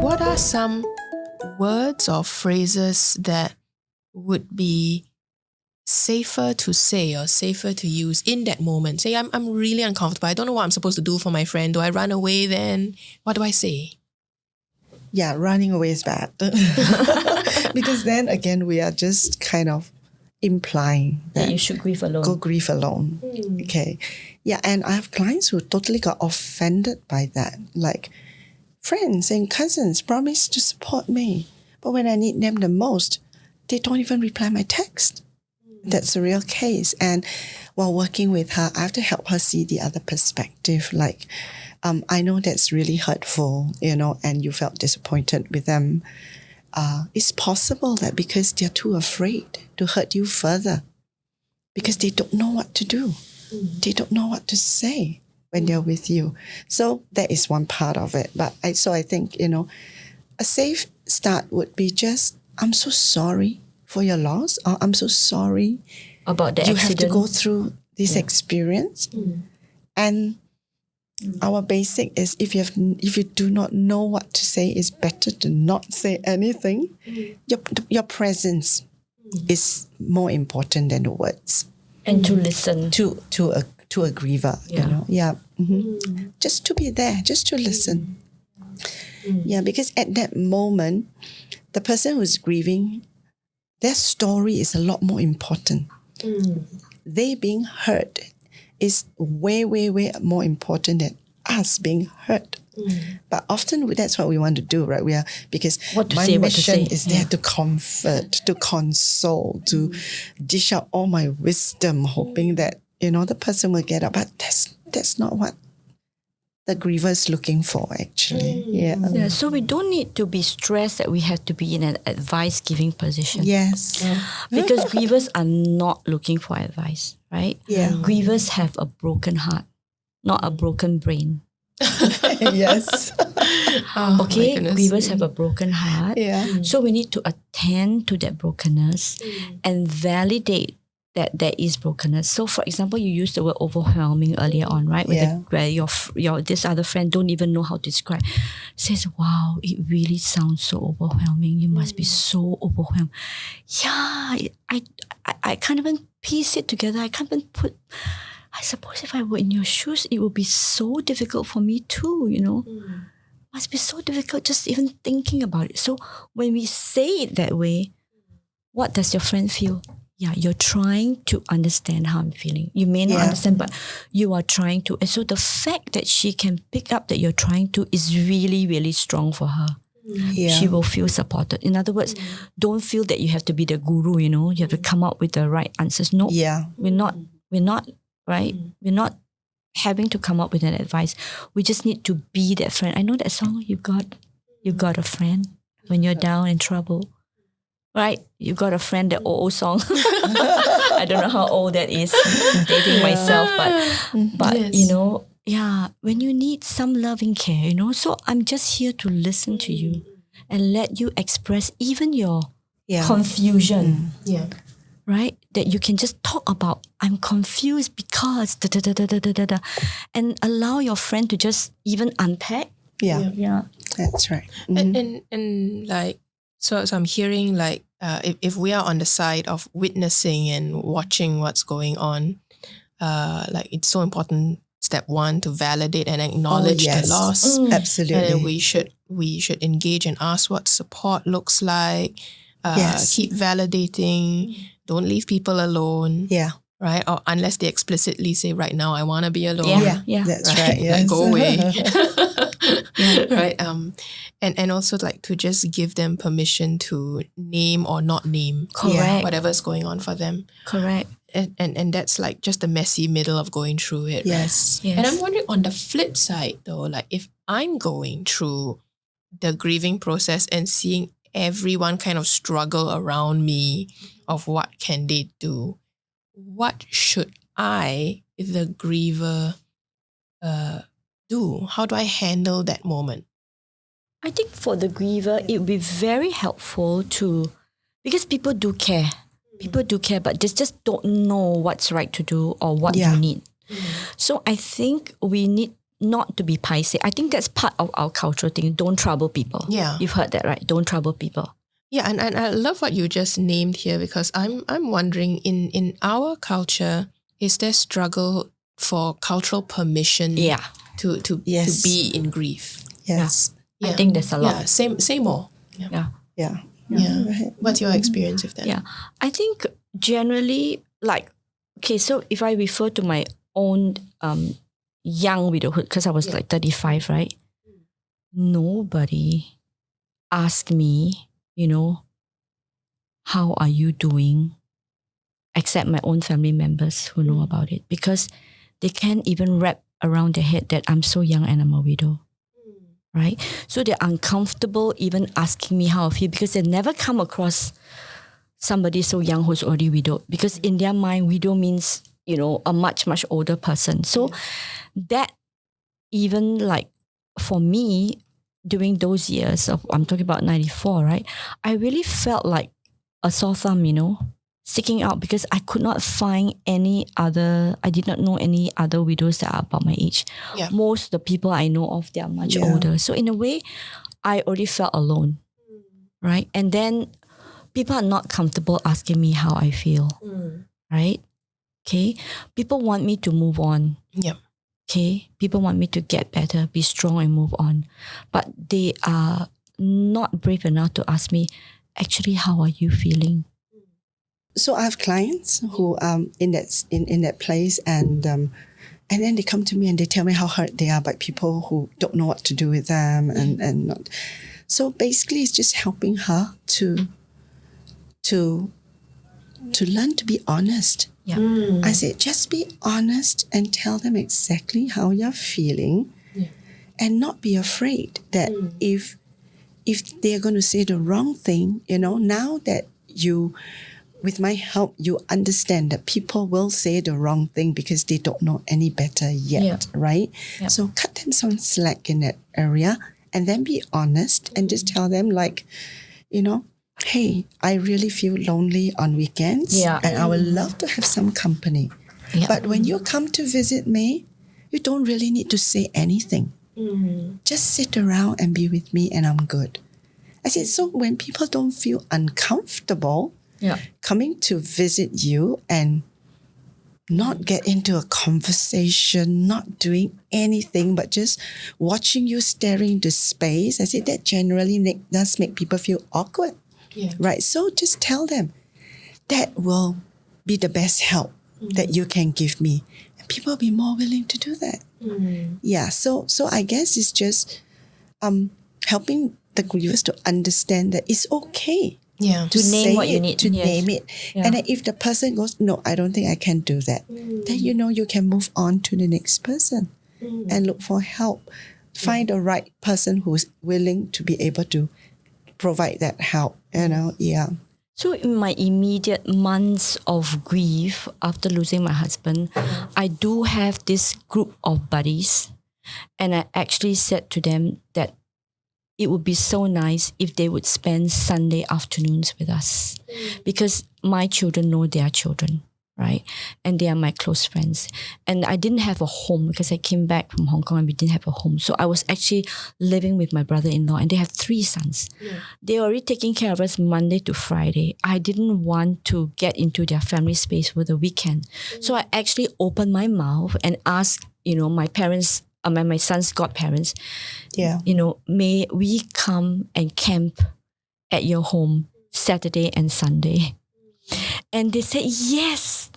What are some words or phrases that would be safer to say or safer to use in that moment? Say, I'm really uncomfortable. I don't know what I'm supposed to do for my friend. Do I run away then? What do I say? Yeah, running away is bad. Because then again, we are just kind of implying that you should grieve alone. Go grieve alone. Okay. Yeah, and I have clients who totally got offended by that. Like, friends and cousins promise to support me, but when I need them the most, they don't even reply my text. That's a real case. And while working with her, I have to help her see the other perspective. Like, I know that's really hurtful, and you felt disappointed with them. It's possible that because they're too afraid to hurt you further, because they don't know what to do. They don't know what to say when they're with you. So that is one part of it. But I think, a safe start would be just, I'm so sorry for your loss, or I'm so sorry about the you accident. have to go through this experience. And our basic is if you do not know what to say, it's better to not say anything. Your presence is more important than the words. And to listen. To a griever, just to be there, just to listen. Yeah, because at that moment, the person who's grieving, their story is a lot more important. They being hurt is way, way, way more important than us being hurt. But often that's what we want to do, right? Because my mission is there to comfort, to console, to dish out all my wisdom, hoping that the person will get up. But that's not what the griever is looking for, actually. Yeah. So we don't need to be stressed that we have to be in an advice-giving position. Yes. Because grievers are not looking for advice, right? Yeah. Grievers have a broken heart, not a broken brain. Yes. Okay, grievers have a broken heart. Yeah. So we need to attend to that brokenness and validate that there is brokenness. So for example, you used the word overwhelming earlier on, right? Where your this other friend don't even know how to describe. Says, wow, it really sounds so overwhelming. You must be so overwhelmed. Yeah, I can't even piece it together. I can't even put... I suppose if I were in your shoes, it would be so difficult for me too, Must be so difficult just even thinking about it. So when we say it that way, what does your friend feel? Yeah, you're trying to understand how I'm feeling. You may not understand, but you are trying to. And so the fact that she can pick up that you're trying to is really, really strong for her. She will feel supported. In other words, don't feel that you have to be the guru, you have to come up with the right answers. No, we're not, right? We're not having to come up with an advice. We just need to be that friend. I know that song, you got a friend when you're down in trouble. Right? You got a friend, that old song. I don't know how old that is. I'm dating myself, but yes. When you need some loving care, so I'm just here to listen to you and let you express even your confusion. Right? That you can just talk about, I'm confused because da-da-da-da-da-da-da, and allow your friend to just even unpack. Yeah. That's right. And like, so I'm hearing like, if we are on the side of witnessing and watching what's going on, like it's so important, step one, to validate and acknowledge the loss. Absolutely. And then we should engage and ask what support looks like. Keep validating. Don't leave people alone. Yeah. Right? Or unless they explicitly say, right now, I want to be alone. Yeah. That's right. Yes. Like, go away. Right? And also like to just give them permission to name or not name whatever's going on for them. Correct. And that's like just the messy middle of going through it. Yes. Right? And I'm wondering on the flip side though, like if I'm going through the grieving process and seeing everyone kind of struggle around me of what can they do, what should I, the griever, do? How do I handle that moment? I think for the griever, it would be very helpful to, because people do care. People do care, but they just don't know what's right to do or what you need. So I think we need not to be paiseh. I think that's part of our cultural thing. Don't trouble people. Yeah. You've heard that, right? Don't trouble people. Yeah, and I love what you just named here, because I'm wondering, in our culture, is there struggle for cultural permission to Yes. be in grief? Yes. I think there's a lot. Yeah, say more. Yeah. Yeah. What's your experience with that? Yeah. I think generally, like, okay, so if I refer to my own young widowhood, because I was like 35, right? Nobody asked me, how are you doing? Except my own family members who know about it, because they can't even wrap around their head that I'm so young and I'm a widow. Right? So they're uncomfortable even asking me how I feel, because they never come across somebody so young who's already widowed, because in their mind, widow means, a much, much older person. So that even like for me, during those years of, I'm talking about 94, right? I really felt like a sore thumb, sticking out, because I could not find I did not know any other widows that are about my age. Yeah. Most of the people I know of, they are much older. So in a way, I already felt alone, right? And then people are not comfortable asking me how I feel, right? Okay. People want me to move on. Yeah. Okay. People want me to get better, be strong and move on. But they are not brave enough to ask me, actually, how are you feeling? So I have clients who in that place, and then they come to me and they tell me how hurt they are by people who don't know what to do with them, and not. So basically, it's just helping her to learn to be honest. Yeah. I said, just be honest and tell them exactly how you're feeling, and not be afraid that if they're going to say the wrong thing, now that you, with my help, you understand that people will say the wrong thing because they don't know any better yet, right? Yeah. So cut them some slack in that area, and then be honest and just tell them, like, hey, I really feel lonely on weekends, and I would love to have some company. Yeah. But when you come to visit me, you don't really need to say anything. Just sit around and be with me, and I'm good. I said, so when people don't feel uncomfortable coming to visit you and not get into a conversation, not doing anything, but just watching you staring into space, I said that generally does make people feel awkward. Yeah. Right? So just tell them that will be the best help that you can give me. And people will be more willing to do that. Yeah. So I guess it's just helping the grievers to understand that it's okay to name what say you it, need. to name it. Yeah. And then if the person goes, no, I don't think I can do that, then you can move on to the next person and look for help. Find the right person who's willing to be able to provide that help, So in my immediate months of grief after losing my husband, I do have this group of buddies, and I actually said to them that it would be so nice if they would spend Sunday afternoons with us, because my children know their children, right? And they are my close friends. And I didn't have a home because I came back from Hong Kong and we didn't have a home. So I was actually living with my brother-in-law, and they have 3 sons. They're already taking care of us Monday to Friday. I didn't want to get into their family space for the weekend. So I actually opened my mouth and asked, my parents, my son's godparents, may we come and camp at your home Saturday and Sunday? And they said yes.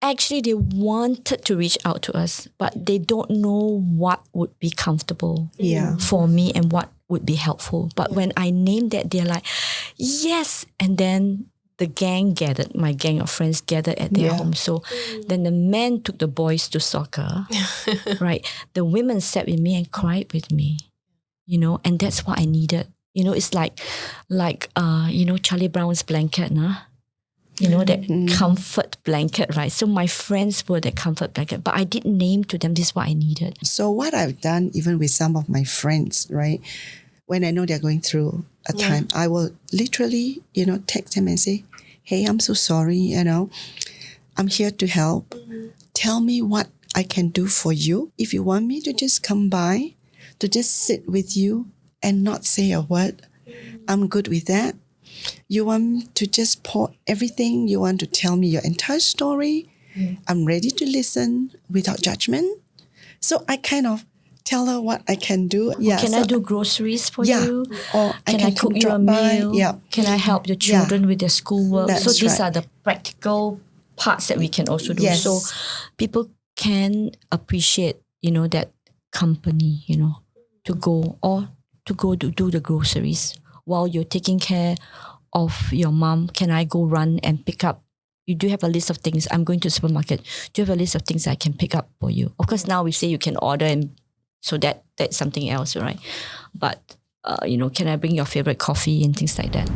Actually, they wanted to reach out to us, but they don't know what would be comfortable for me and what would be helpful. But when I named that, they're like, yes. And then the gang gathered, my gang of friends gathered at their home. So then the men took the boys to soccer, right? The women sat with me and cried with me, and that's what I needed. It's like Charlie Brown's blanket, that comfort blanket, right? So my friends were that comfort blanket, but I didn't name to them, this is what I needed. So what I've done, even with some of my friends, right, when I know they're going through a time, I will literally, text them and say, hey, I'm so sorry, I'm here to help. Tell me what I can do for you. If you want me to just come by, to just sit with you and not say a word, I'm good with that. You want to just pour everything, you want to tell me your entire story, I'm ready to listen without judgment. So I kind of tell her what I can do. Yeah, Can I do groceries for yeah, you? or Can I cook you a drop by. meal? Yeah. Can I help your children with their schoolwork? That's So these right. are the practical parts that we can also do. Yes. So people can appreciate, that company, to go to do the groceries while you're taking care of your mom. Can I go run and pick up? You do have a list of things. I'm going to the supermarket. Do you have a list of things I can pick up for you? Of course, now we say you can order, and so that's something else, right? But can I bring your favorite coffee and things like that?